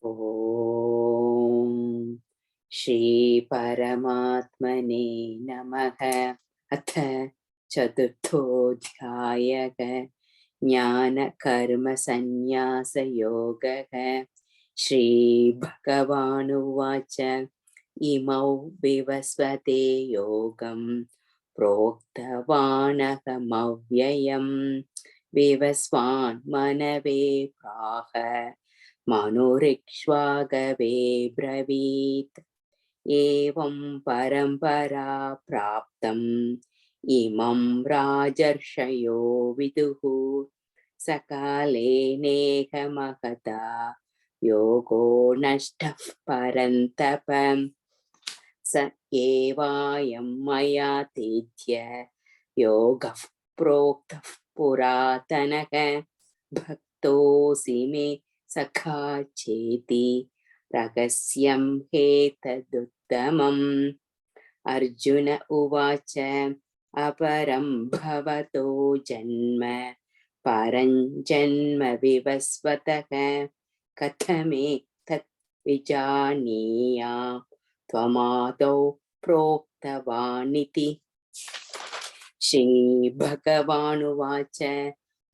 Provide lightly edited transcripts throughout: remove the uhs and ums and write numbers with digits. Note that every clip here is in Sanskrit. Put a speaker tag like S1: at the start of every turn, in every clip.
S1: ॐ श्रीपरमात्मने नमः। अथ चतुर्थोऽध्यायः ज्ञानकर्मसन्न्यासयोगः। श्रीभगवानुवाच इमौ विवस्वते योगं प्रोक्तवानहमव्ययम् विवस्वान् मनवे प्राह मनुरिक्ष्वाकवे ब्रवीत्। एवं परम्परा प्राप्तम् इमं राजर्षयो विदुः सकाले नेह महता योगो नष्टः परन्तप। स एवायं मया तेज्य योगः प्रोक्तः पुरातनः भक्तोऽसि मे सखा चेति रहस्यं ह्येतदुत्तमम्। अर्जुन उवाच अपरं भवतो जन्म परं जन्म विवस्वतः कथमेतत् विजानीयाम् त्वमादौ प्रोक्तवानिति। श्रीभगवानुवाच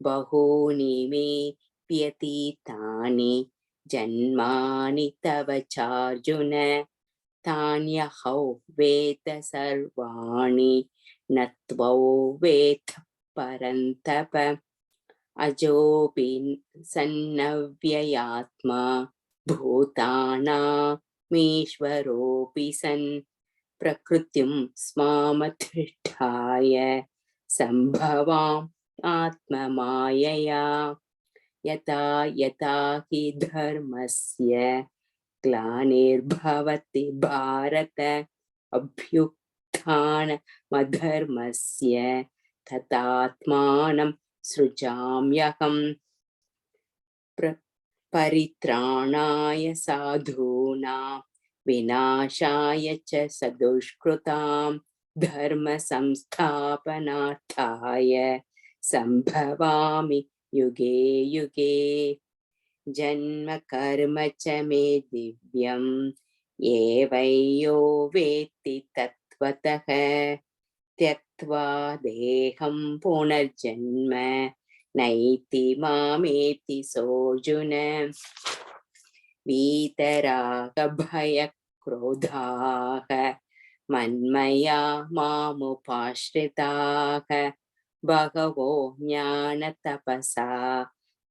S1: बहूनि मे व्यतीतानि जन्मानि तव चार्जुन तान्यहौ वेद सर्वाणि न त्वौ वेद परन्तप। अजोऽपि सन्नव्ययात्मा भूतानामीश्वरोऽपि सन् प्रकृतिं स्वामधिष्ठाय सम्भवाम् आत्ममायया। यथा यथा हि धर्मस्य ग्लानिर्भवति भारत अभ्युत्थानमधर्मस्य तथात्मानं सृजाम्यहम्। परित्राणाय साधूनां विनाशाय च सदुष्कृतां धर्म संस्थापनार्थाय संभवामि युगे युगे। जन्म कर्म च मे दिव्यम् एवैयो वेत्ति तत्त्वतः त्यक्त्वा देहं पुनर्जन्म नैति मामेति सोऽर्जुन। वीतरागभयक्रोधाः मन्मया मामुपाश्रिताः बहवो ज्ञानतपसा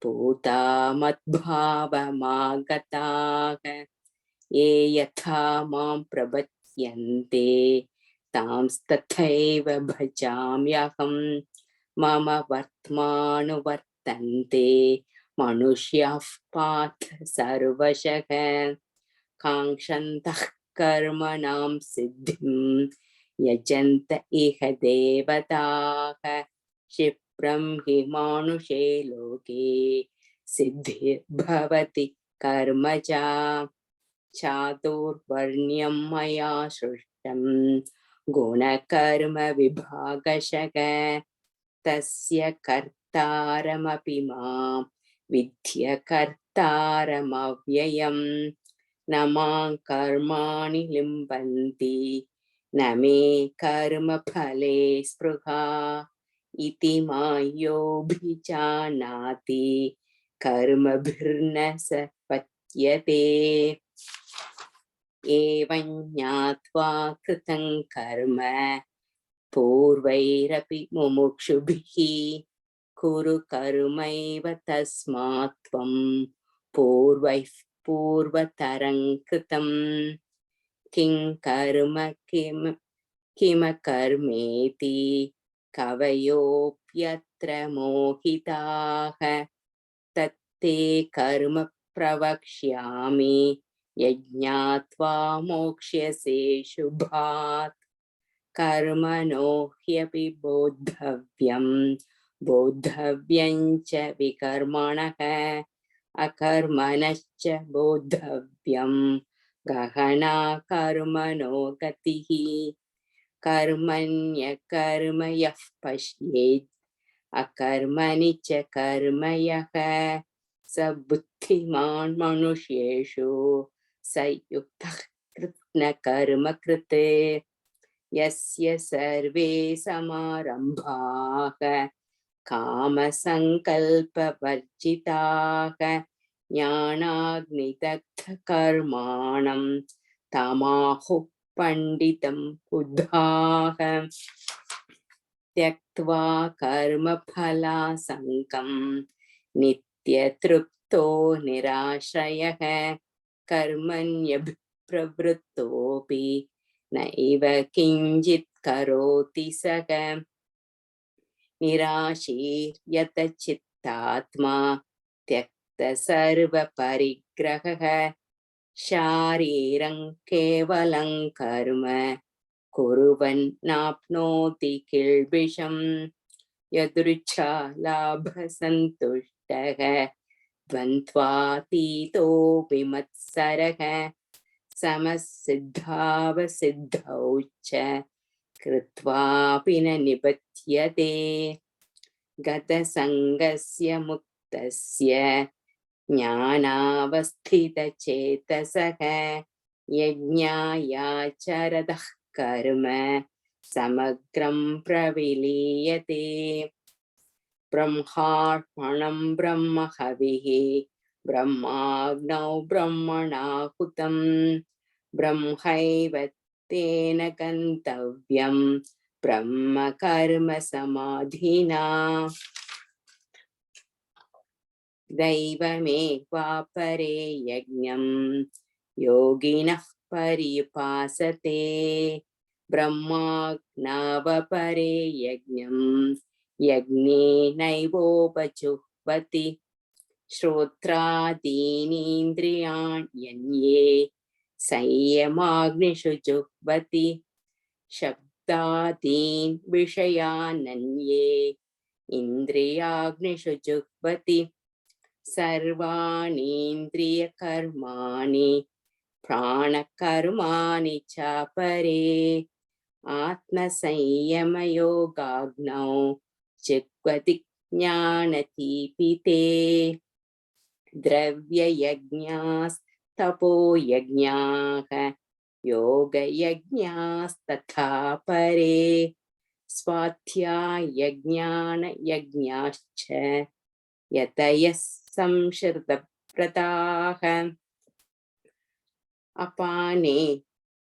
S1: पूता मद्भावमागताः ये यथा मां प्रपद्यन्ते तांस्तथैव भजाम्यहम्। मम वर्त्मानुवर्तन्ते मनुष्याः पार्थ सर्वशः काङ्क्षन्तः कर्मणां सिद्धिं यजन्त इह देवताः। क्षिप्रं हि मानुषे लोके सिद्धिर्भवति कर्मजा चातुर्वर्ण्यं मया सृष्टं गुणकर्म विभागशः तस्य कर्तारमपि मां विद्य कर्तारमव्ययम्। न मां कर्माणि लिम्पन्ति न मे कर्मफले स्पृहा इति मायोऽभिजानाति कर्मभिर्न स पच्यते। एवं ज्ञात्वा कृतं कर्म पूर्वैरपि मुमुक्षुभिः कुरु कर्मैव तस्मात् त्वं पूर्वैः पूर्वतरं कृतं किं कर्म किमकर्मेति कवयोऽप्यत्र मोहिताः तत्ते कर्म प्रवक्ष्यामि यज्ञात्वा मोक्ष्यसे शुभात्। कर्मणो ह्यपि बोद्धव्यं च विकर्मणः अकर्मणश्च बोद्धव्यं गहना कर्मणो गतिः। कर्मण्यकर्म यः पश्येत् अकर्मणि च कर्म यः स बुद्धिमान् मनुष्येषु स युक्तः कृत्स्नकर्म कृत् यस्य सर्वे समारम्भाः कामसङ्कल्पवर्जिताः ज्ञानाग्निदग्धकर्माणं तमाहुः पण्डितं बुधाः त्यक्त्वा कर्मफलासङ्गं नित्यतृप्तो निराश्रयः कर्मण्यभिप्रवृत्तोऽपि नैव किञ्चित् करोति सः निराशीर्यतचित्तात्मा त्यक्तसर्वपरिग्रहः शारीरं केवलं कर्म कुर्वन्नाप्नोति किल्बिषम् यदृच्छा लाभसन्तुष्टः द्वन्द्वातीतो विमत्सरः समसिद्धावसिद्धौ च कृत्वापि न निबध्यते गतसङ्गस्य मुक्तस्य ज्ञानावस्थितचेतसः यज्ञायाचरतः कर्म समग्रं प्रविलीयते ब्रह्मार्पणं ब्रह्महविः ब्रह्माग्नौ ब्रह्मणाहुतं ब्रह्मैव तेन गन्तव्यं ब्रह्म कर्म समाधिना दैवमेवापरे यज्ञं योगिनः पर्युपासते ब्रह्माज्ञावपरे यज्ञं यज्ञेनैवोपजुह्वति श्रोत्रादीनीन्द्रियाण्यन्ये संयमाग्निषु जुह्वति शब्दादीन् विषयानन्ये इन्द्रियाग्निषु जुह्वति सर्वाणीन्द्रियकर्माणि प्राणकर्माणि चापरे आत्मसंयमयोगाग्नौ जिह्वति ज्ञानदीपिते द्रव्ययज्ञास्तपोयज्ञाः योगयज्ञास्तथा परे स्वाध्यायज्ञानयज्ञाश्च यतयः संश्रितव्रताः अपाने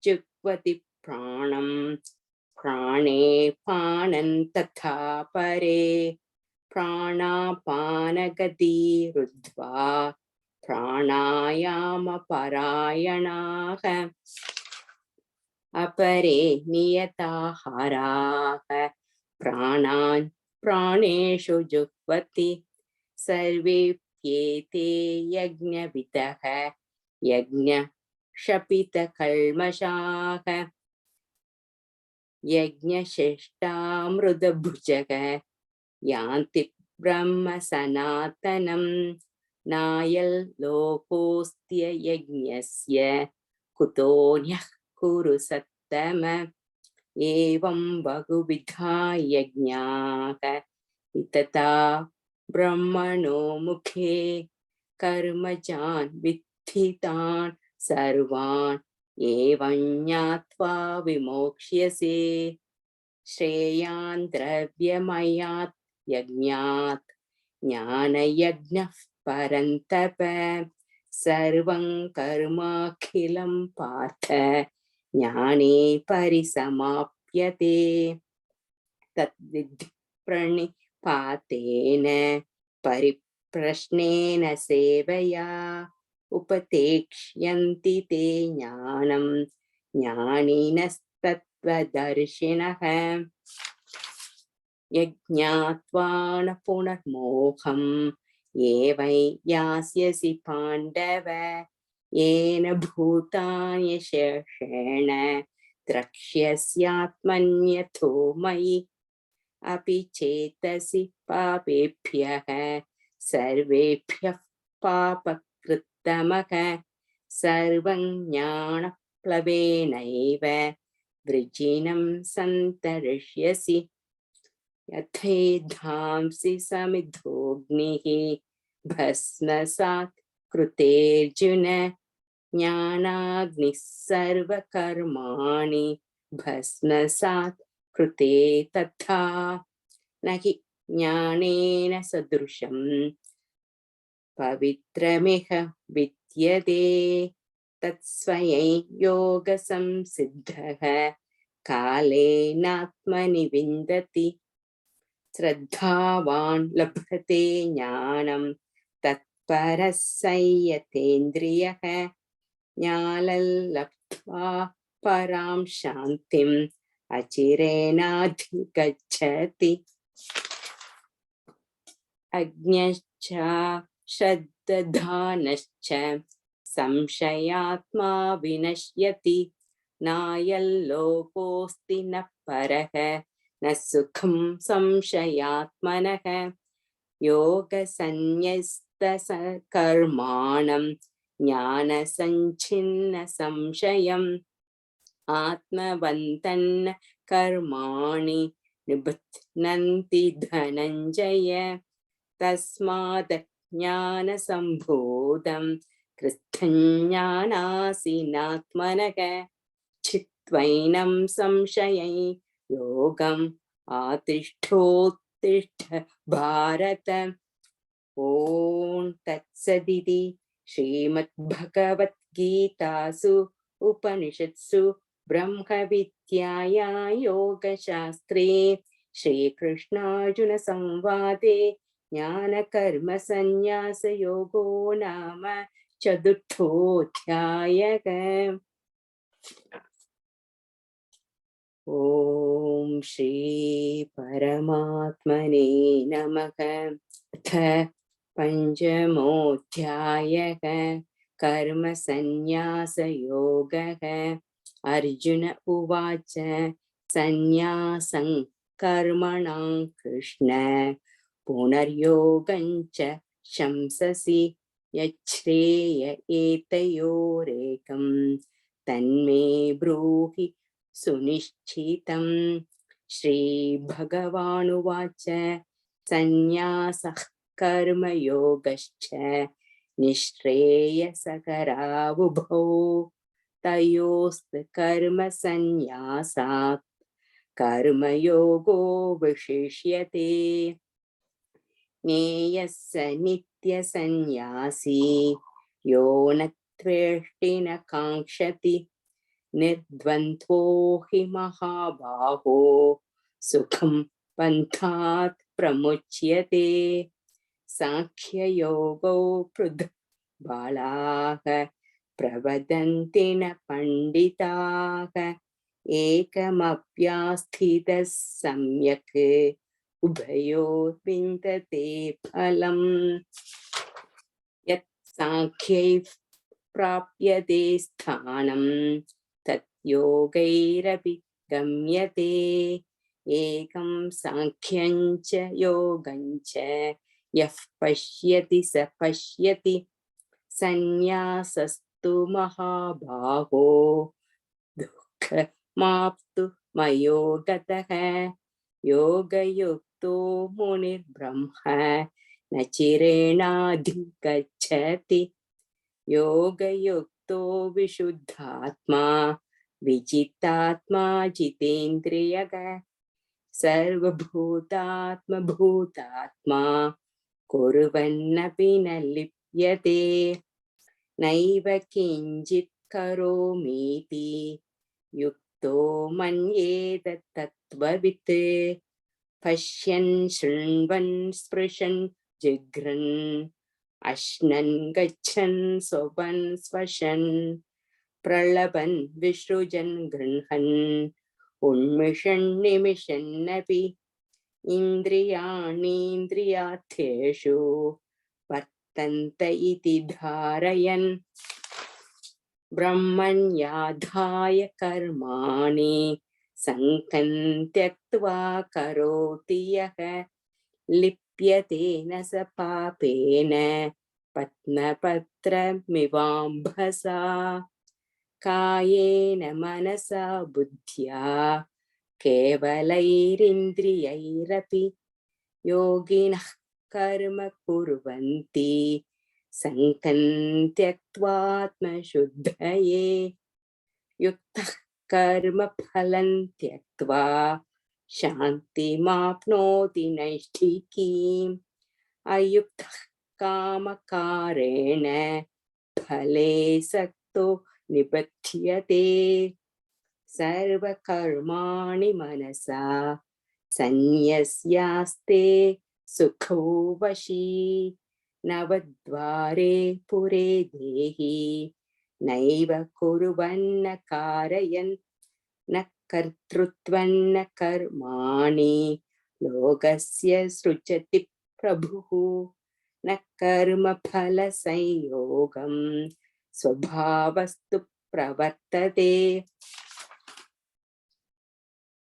S1: जुह्वति प्राणं प्राणे पानं तथा परे प्राणापानगतिरुद्ध्वा प्राणायामपरायणाः अपरे नियताहाराः प्राणान् प्राणेषु जुह्वति सर्वेप्येते यज्ञविदः यज्ञक्षपितकल्मषाः यज्ञशिष्टामृतभुजः यान्ति ब्रह्म सनातनं नायल्लोकोऽस्त्य यज्ञस्य कुतोऽन्यः कुरु सत्तम एवं बहुविधा यज्ञाः वितता ब्रह्मणो मुखे कर्मजान् विद्धितान् सर्वान् एवं ज्ञात्वा विमोक्ष्यसे श्रेयान् द्रव्यमयात् यज्ञात् ज्ञानयज्ञः परन्तप सर्वं कर्माखिलं पार्थ ज्ञाने परिसमाप्यते तद्विद्धि प्रणिपातेन परिप्रश्नेन सेवया उपदेक्ष्यन्ति ते ज्ञानं ज्ञानिनस्तत्त्वदर्शिनः यज्ञात्वा न पुनर्मोहम् एवं यास्यसि पाण्डव येन भूतानि शेषेण द्रक्ष्यस्यात्मन्यथो मयि अपि चेतसि पापेभ्यः सर्वेभ्यः पापकृत्तमः सर्वं ज्ञानप्लवेनैव वृजिनं सन्तरिष्यसि यथैधांसि समिद्धोऽग्निः भस्मसात् कृतेऽर्जुन ज्ञानाग्निः सर्वकर्माणि भस्मसात् कृते तथा न हि ज्ञानेन सदृशं पवित्रमिह विद्यते तत्स्वयं योगसंसिद्धः कालेनात्मनि विन्दति श्रद्धावान् लभते ज्ञानं तत्परः संयतेन्द्रियः ज्ञानलब्ध्वा परां शान्तिम् अचिरेणाधिगच्छति अज्ञश्च श्रद्धानश्च संशयात्मा विनश्यति नायल्लोकोऽस्ति न परः न सुखं संशयात्मनः योगसंन्यस्तकर्माणं ज्ञानसञ्छिन्न संशयम् आत्मवन्तन् कर्माणि निबध्नन्ति धनञ्जय तस्मात् ज्ञानसम्भूतं कृत्स्नज्ञानासीनात्मनः चित्वैनं संशयै योगम् आतिष्ठोत्तिष्ठ भारत ॐ तत्सदिति श्रीमद्भगवद्गीतासु उपनिषत्सु ब्रह्मविद्यायां योगशास्त्रे श्रीकृष्णार्जुनसंवादे ज्ञानकर्मसन्न्यासयोगो नाम चतुर्थोऽध्यायः। ॐ श्री परमात्मने नमः। अथ पञ्चमोऽध्यायः कर्मसन्न्यासयोगः। अर्जुन उवाच सन्न्यासं कर्मणां कृष्ण पुनर्योगं च शंससि यच्छ्रेय एतयोरेकं तन्मे ब्रूहि सुनिश्चितम्। श्रीभगवानुवाच सन्न्यासः कर्मयोगश्च निःश्रेयसकरावुभौ तयोस्तु कर्मसन्न्यासात् कर्मयोगो विशिष्यते। ज्ञेयः स नित्यसन्न्यासी यो न त्वेष्टि न काङ्क्षति निर्द्वन्द्वो हि महाबाहो सुखं पन्थात् प्रमुच्यते। सांख्ययोगो पृथक् बालाः प्रवदन्ति न पण्डिताः एकमप्यास्थितः सम्यक् उभयोर् विन्दते फलम्। यत् सांख्यैः प्राप्यते स्थानं तत् योगैरपि गम्यते। एकं सांख्यं च योगं च यः पश्यति स पश्यति सन्न्यासस्तु महाबाहो दुःखमाप्तु मयो गतः। योगयुक्तो मुनिर्ब्रह्म न चिरेणाधिगच्छति योगयुक्तो विशुद्धात्मा विजितात्मा जितेन्द्रियः सर्वभूतात्मभूतात्मा कुर्वन्नपि न लिप्यते। नैव किञ्चित् करोमीति युक्तो मन्येत तत्त्ववित् पश्यन् शृण्वन् स्पृशन् जिघ्रन् अश्नन् गच्छन् स्वपन् स्वशन् प्रलपन् विसृजन् गृह्णन् उन्मिषन् निमिषन्नपि इन्द्रियाणीन्द्रियार्थेषु वर्तन्त इति धारयन् ब्रह्मण्याधाय कर्माणि सङ्गं त्यक्त्वा करोति यः लिप्यते न स पापेन पद्मपत्रमिवाम्भसा कायेन मनसा बुद्ध्या केवलैरिन्द्रियैरपि योगिनः कर्म कुर्वन्ति संकं त्यक्त्वात्मशुद्धये युक्तः कर्म फलं त्यक्त्वा शान्तिमाप्नोति नैष्ठिकीम् अयुक्तः कामकारेण फले सक्तो निबध्यते सर्वकर्माणि मनसा संन्यस्यास्ते सुखो वशी नवद्वारे पुरे देहि नैव कुर्वन्न कारयन् न कर्तृत्वन्न कर्माणि लोकस्य सृजति प्रभुः न कर्मफलसंयोगं स्वभावस्तु प्रवर्तते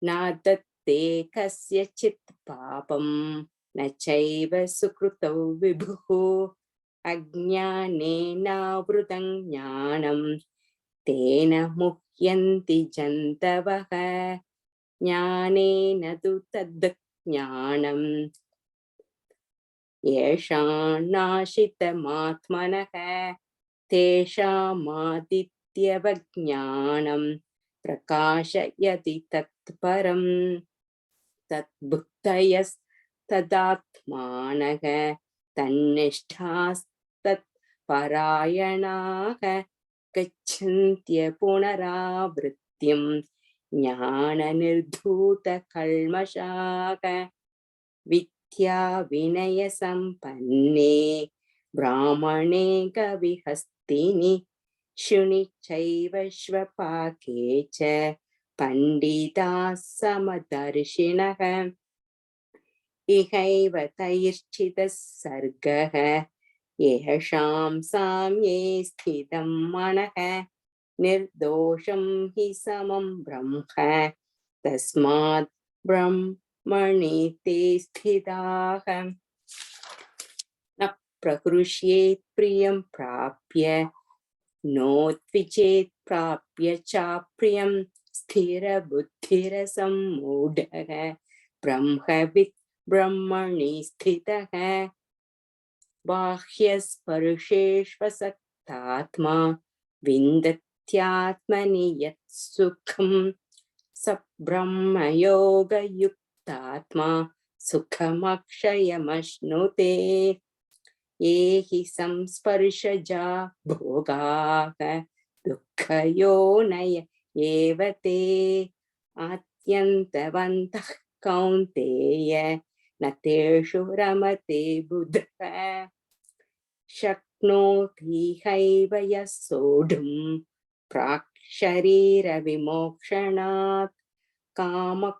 S1: न दत्ते कस्यचित् पापं न चैव सुकृतौ विभुः अज्ञानेनावृतं ज्ञानं तेन मुह्यन्ति जन्तवः ज्ञानेन तु तद् ज्ञानं येषान्नाशितमात्मनः तेषामादित्यवज्ञानं प्रकाशयति तत्परं तद्बुद्धयस्तदात्मानः तन्निष्ठास्तत्परायणाः गच्छन्त्य पुनरावृत्तिं ज्ञाननिर्धूतकल्मषाः विद्या विनयसम्पन्ने ब्राह्मणे कविहस्तिनि शुनि चैव श्वपाके च पण्डिताः समदर्शिनः इहैव तैर्चितः सर्गः येषां साम्ये स्थितं मनः निर्दोषं हि समं ब्रह्म तस्मात् ब्रह्मणि ते स्थिताः न प्रहृष्येत् प्रियं प्राप्य नोत्विचेत् प्राप्य चाप्रियं स्थिरबुद्धिरसम्मूढः ब्रह्मवित् ब्रह्मणि स्थितः बाह्यस्पर्शेष्वसक्तात्मा विन्दत्यात्मनि यत् सुखं स ब्रह्मयोगयुक्तात्मा सुखमक्षयमश्नुते ये हि संस्पर्शजा भोगाः दुःखयोनय एव ते आत्यन्तवन्तः कौन्तेय न तेषु रमते बुधः शक्नोति हैव यः सोढुं प्राक् शरीरविमोक्षणात् कामक्रोधोद्भवो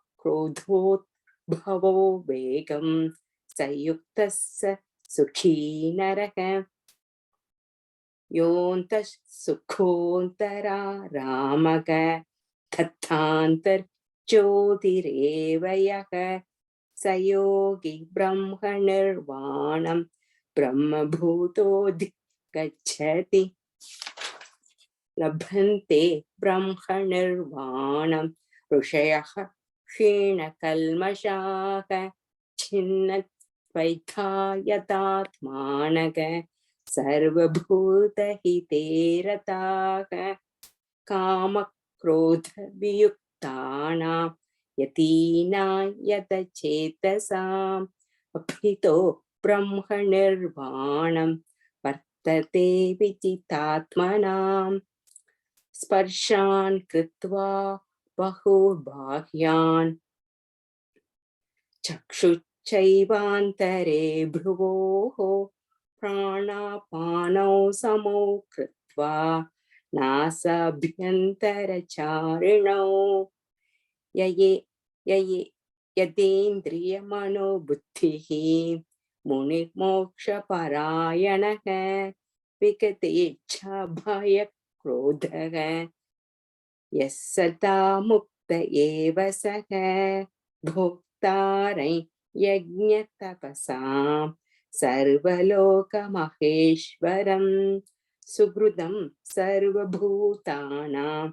S1: वेगं स युक्तः स सुखी नरः योऽन्तः सुखोऽन्तरारामः तथान्तर्ज्योतिरेव यः स योगी ब्रह्मनिर्वाणं ब्रह्मभूतोऽधिगच्छति लभन्ते ब्रह्मनिर्वाणं ऋषयः क्षीणकल्मषाः छिन्नद्वैता यतात्मानः सर्वभूतहिते रताः कामक्रोधवियुक्तानां यतीनां यतचेतसाम् अभितो ब्रह्मनिर्वाणं वर्तते विदितात्मनाम् स्पर्शान् कृत्वा बहुबाह्यान् चक्षुश्चैवान्तरे भ्रुवोः प्राणापानौ समौ कृत्वा नासाभ्यन्तरचारिणौ यदेन्द्रियमनोबुद्धिः मुनिर्मोक्षपरायणः विगतेच्छा भयक्रोधः यः सदा मुक्त एव सः भोक्तारै यज्ञतपसां सर्वलोकमहेश्वरं सुहृदं सर्वभूतानां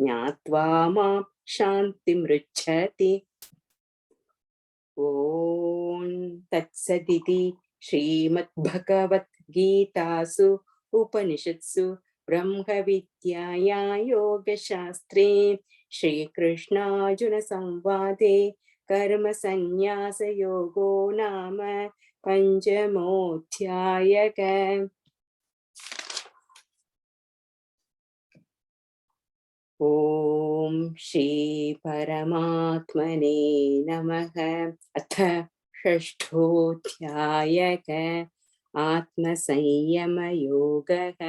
S1: ज्ञात्वा मां शान्तिमृच्छति। ॐ तत्सदिति श्रीमद्भगवद्गीतासु उपनिषत्सु ब्रह्मविद्यायां योगशास्त्रे श्रीकृष्णार्जुनसंवादे कर्मसन्न्यासयोगो नाम पञ्चमोऽध्यायः। ॐ श्री परमात्मने नमः। अथ षष्ठोऽध्यायः आत्मसंयमयोगः।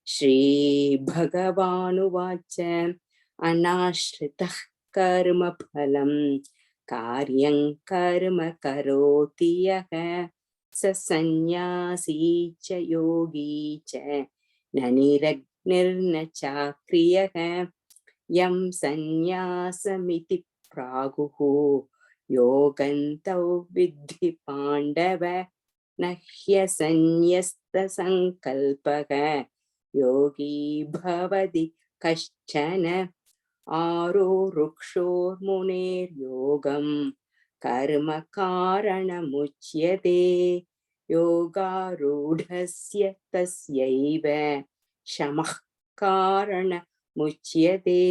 S1: श्रीभगवानुवाच अनाश्रितः कर्मफलं कार्यं कर्म करोति यः स सन्न्यासी च योगी च न निर्न चाक्रियः। यं सन्न्यासमिति प्रागुः योगन्तौ विद्धि पाण्डव न ह्यसन्न्यस्तसङ्कल्पः योगी भवति कश्चन। आरुरुक्षोर्मुनेर्योगं कर्म कारणमुच्यते योगारूढस्य तस्यैव शमः कारणमुच्यते।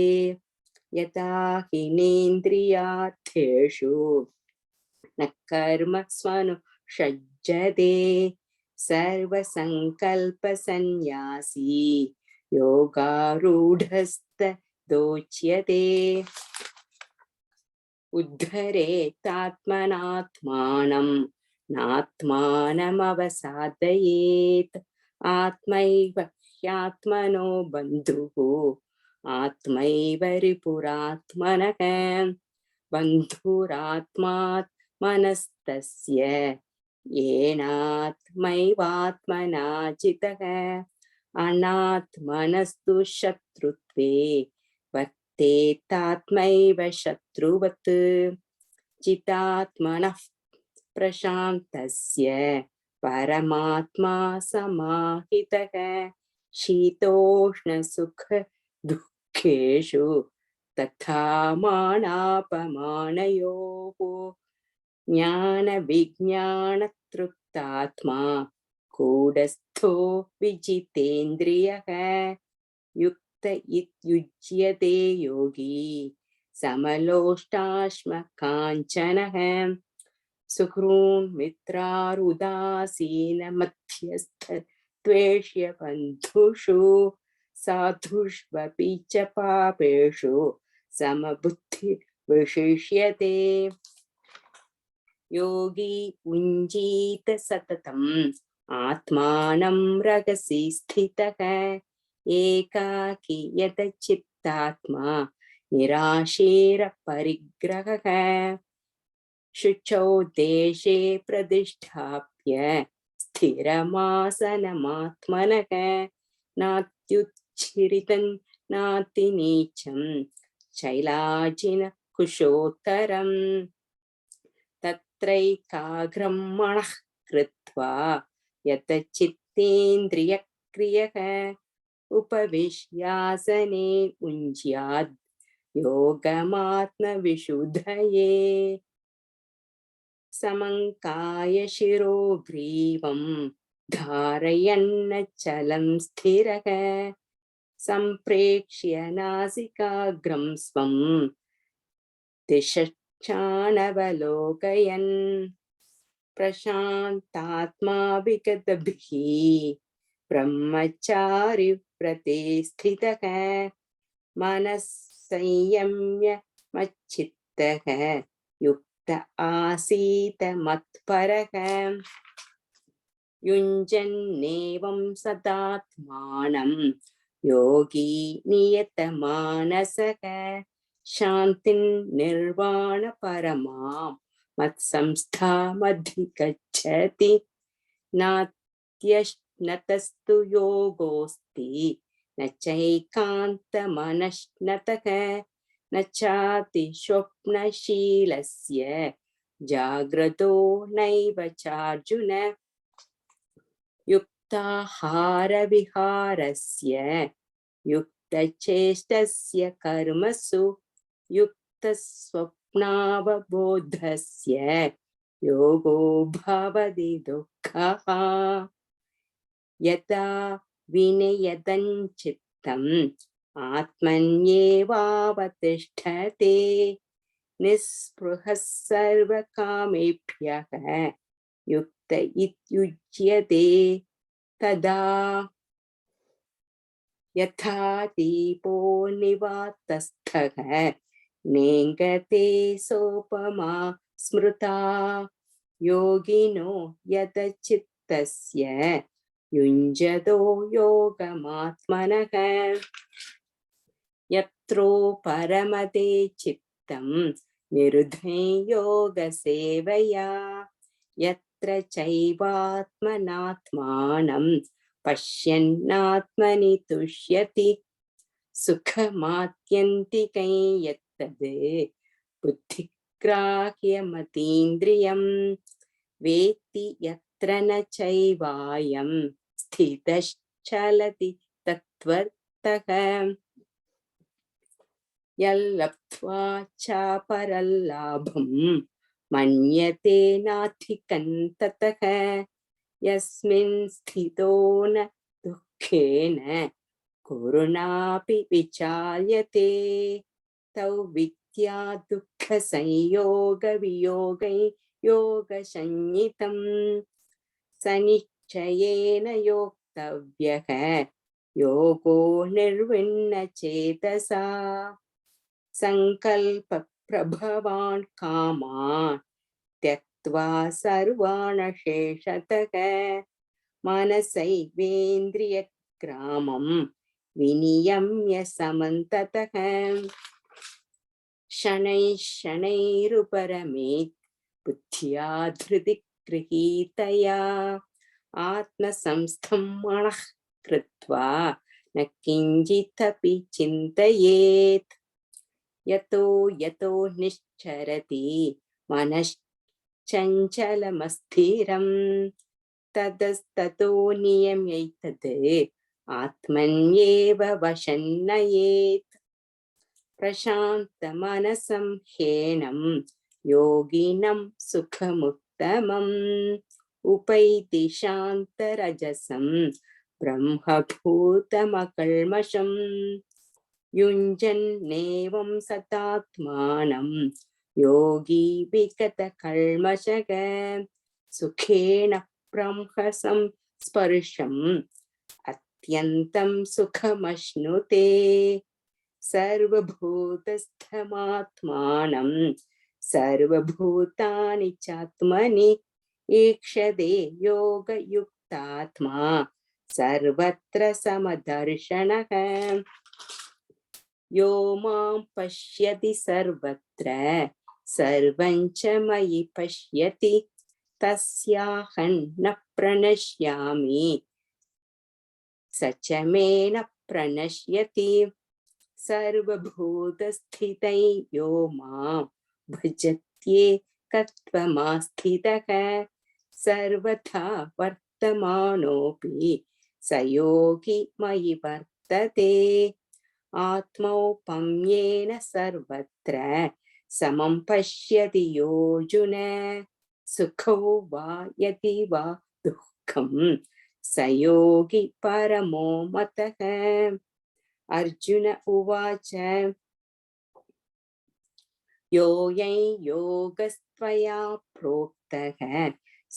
S1: यथा हिनेन्द्रियार्थेषु न कर्मस्वनुषज्जते सर्वसङ्कल्पसन्न्यासी योगारूढस्तदोच्यते। उद्धरेतात्मनात्मानं नात्मानमवसादयेत् आत्मैव ह्यात्मनो बन्धुः आत्मैव रिपुरात्मनः। बन्धुरात्मात्मनस्तस्य येनात्मैवात्मना जितः। अनात्मनस्तु शत्रुत्वे वर्तेतात्मैव शत्रुवत्। चितात्मनः प्रशान्तस्य परमात्मा समाहितः। शीतोष्णसुख दुःखेषु तथा मानापमानयोः ज्ञानविज्ञानतृप्तात्मा कूटस्थो विजितेन्द्रियः। युक्त इत्युच्यते योगी समलोष्टाश्मकाञ्चनः। सुहृन् मित्रारुदासीनमध्यस्थ त्वेष्य बन्धुषु साधुष्वपि च पापेषु समबुद्धि विशिष्यते। योगी उञ्जीत सततम् आत्मानं रजसि स्थितः एकाकी यतचित्तात्मा निराशीरपरिग्रहः। शुचौ देशे प्रतिष्ठाप्य स्थिरमासनमात्मनः नात्युच्छ्रितं नातिनीचं शैलाजिन कुशोत्तरम्। तत्रैकाग्रं मनः कृत्वा यतचित्तेन्द्रियक्रियः उपविश्यासने युञ्ज्याद् योगमात्मविशुद्धये। समङ्काय शिरो ग्रीवं धारयन्नचलं स्थिरः सम्प्रेक्ष्य नासिकाग्रं स्वं दिशश्चानवलोकयन्। प्रशान्तात्मा विगतभिः ब्रह्मचारिव्रते स्थितः मनः संयम्य मच्चित्तः युक्त आसीत मत्परः। युञ्जन्नेवं सदात्मानं योगी नियतमानसः शान्तिं निर्वाणपरमां मत्संस्थामधिगच्छति। नात्यश्नतस्तु योगोऽस्ति न चैकान्तमनश्नतः न चातिस्वप्नशीलस्य जाग्रतो नैव चार्जुन। युक्ताहारविहारस्य युक्तचेष्टस्य कर्मसु युक्तस्वप्नावबोधस्य योगो भवति दुःखः यदा विनयदञ्चित्तम् आत्मन्येवावतिष्ठते निःस्पृहः सर्वकामेभ्यः युक्त इत्युच्यते तदा यथा दीपो निवातस्थः नेङ्गते सोपमा स्मृता योगिनो यतचित्तस्य युञ्जतो योगमात्मनः यत्रो परमते चित्तं निरुद्धे योगसेवया यत्र चैवात्मनात्मानं पश्यन्नात्मनि तुष्यति सुखमात्यन्तिकं यत्तद् बुद्धिग्राह्यमतीन्द्रियं वेत्ति यत्र न चैवायं स्थितश्चलति तत्त्वतः यल्लब्ध्वा चापरल्लाभं मन्यते नाधिकं ततः यस्मिन् स्थितो न दुःखेन कुरुणापि विचाल्यते तौ विद्या दुःखसंयोगवियोगै योगसंज्ञितं सनिश्चयेन योक्तव्यः योगो निर्विण्णचेतसा सङ्कल्पप्रभवान् कामान् त्यक्त्वा सर्वान् शेषतः मनसैवेन्द्रियग्रामं विनियम्य समन्ततः शनैः शनैरुपरमेत् बुद्ध्या धृति गृहीतया आत्मसंस्थं मनः कृत्वा न किञ्चिदपि चिन्तयेत् यतो यतो निश्चरति मनश्चञ्चलमस्थिरं ततस्ततो नियम्यैतद् आत्मन्येव वशं नयेत् प्रशान्तमनसं ह्येनं योगिनं सुखमुत्तमम् उपैति शान्तरजसं ब्रह्मभूतमकल्मषं युञ्जन्नेवं सतात्मानं योगी विगतकल्मषः सुखेन ब्रह्म संस्पर्शम् अत्यन्तं सुखमश्नुते सर्वभूतस्थमात्मानं सर्वभूतानि चात्मनि ईक्षते योगयुक्तात्मा सर्वत्र समदर्शनः यो मां पश्यति सर्वत्र सर्वं च मयि पश्यति तस्याहं न प्रणश्यामि स च मे न प्रणश्यति सर्वभूतस्थितै यो मां भजत्येकत्वमास्थितः सर्वथा वर्तमानोऽपि स योगी मयि वर्तते आत्मौपम्येन सर्वत्र समं पश्यति योऽर्जुन सुखो वा यदि वा दुःखं स योगी परमो मतः अर्जुन उवाच योऽयं योगस्त्वया प्रोक्तः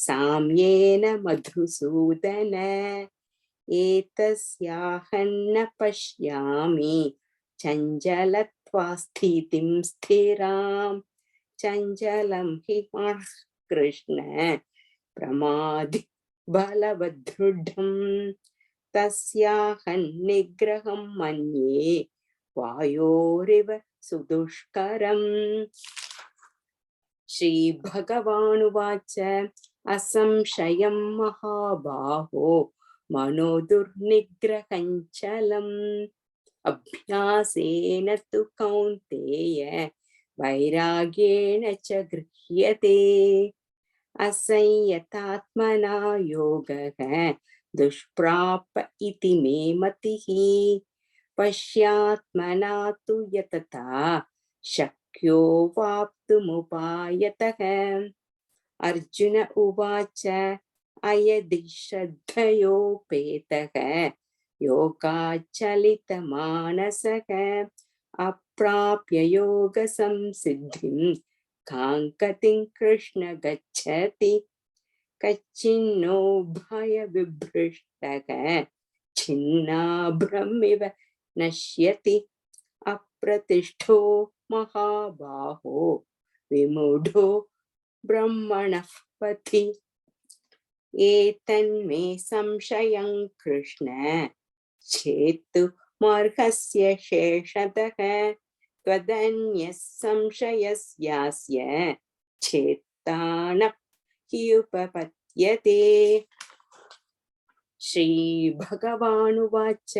S1: साम्येन मधुसूदन एतस्याहं न पश्यामि चञ्चलत्वास्थितिं स्थिरां चञ्चलं हि मनः कृष्ण प्रमादि बलवदृढम् तस्याहं निग्रहं मन्ये वायोरिव सुदुष्करम् श्रीभगवानुवाच असंशयं महाबाहो मनो दुर्निग्रहं चलम् अभ्यासेन तु कौन्तेय वैराग्येण च गृह्यते असंयतात्मना योगः दुष्प्राप इति मे मतिः पश्यात्मना तु यतता शक्यो वाप्तुमुपायतः अर्जुन उवाच अयदि श्रद्धयोपेतः योगाच्चलितमानसः अप्राप्य योगसंसिद्धिं कां गतिं कृष्ण गच्छति कच्चिन्नो भयविभ्रष्टः छिन्नाभ्रमिव नश्यति अप्रतिष्ठो महाबाहो विमूढो ब्रह्मणः पथि एतन्मे संशयं कृष्ण छेत्तुमर्हस्य शेषतः त्वदन्यः संशयस्यास्य छेत्ता हि उपपद्यते। श्रीभगवानुवाच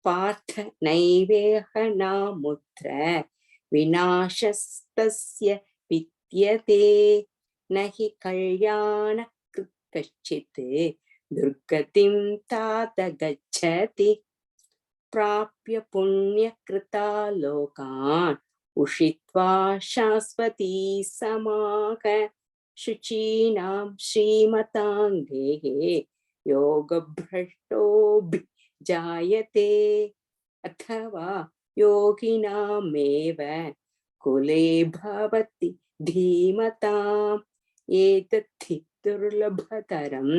S1: पार्थ नैवेह नामुत्र विनाशस्तस्य विद्यते न हि कल्याणकृत् कश्चित् दुर्गतिं तात गच्छति प्राप्य पुण्यकृता लोकान् उषित्वा शाश्वती समाः शुचीनां श्रीमताङ्गेः योगभ्रष्टोऽभिजायते अथवा योगिनामेव कुले भवति धीमताम् एतद्धि दुर्लभतरं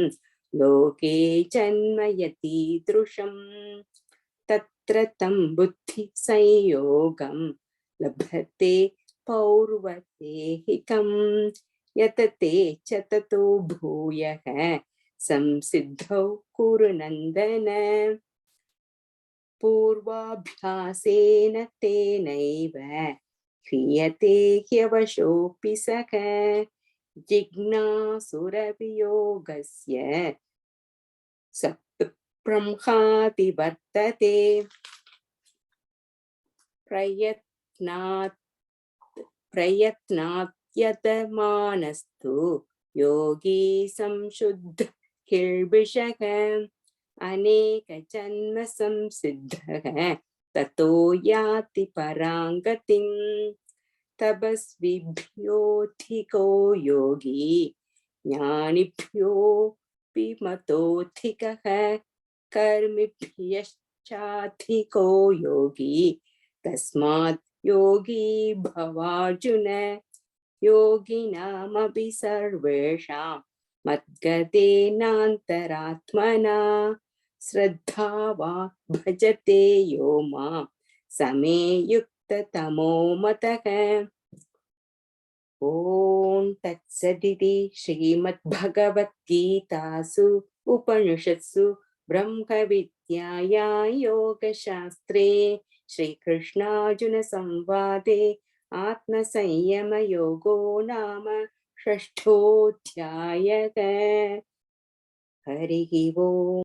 S1: लोके जन्म यतीदृशम् तत्र तं बुद्धिसंयोगं लभते पौर्वदेहिकम् यतते च ततो भूयः संसिद्धौ कुरु नन्दन पूर्वाभ्यासेन तेनैव क्रियते ह्यवशोऽपि सः जिज्ञासुरवियोगस्य सप्तब्रह्माति वर्तते प्रयत्नात्यतमानस्तु योगी संशुद्ध किल्बिषः अनेकजन्म संसिद्धः ततो याति परां गतिम् तपस्विभ्योऽधिको योगी ज्ञानिभ्योऽपि मतोऽधिकः कर्मिभ्यश्चाधिको योगी तस्मात् योगी भवार्जुन योगिनामपि सर्वेषां मद्गतेनान्तरात्मना श्रद्धावा भजते यो मां समे युक्ततमो मतः ॐ तत्सदिति श्रीमद्भगवद्गीतासु उपनिषत्सु ब्रह्मविद्यायां योगशास्त्रे श्रीकृष्णार्जुनसंवादे आत्मसंयमयोगो नाम षष्ठोऽध्यायः हरिः ओम्।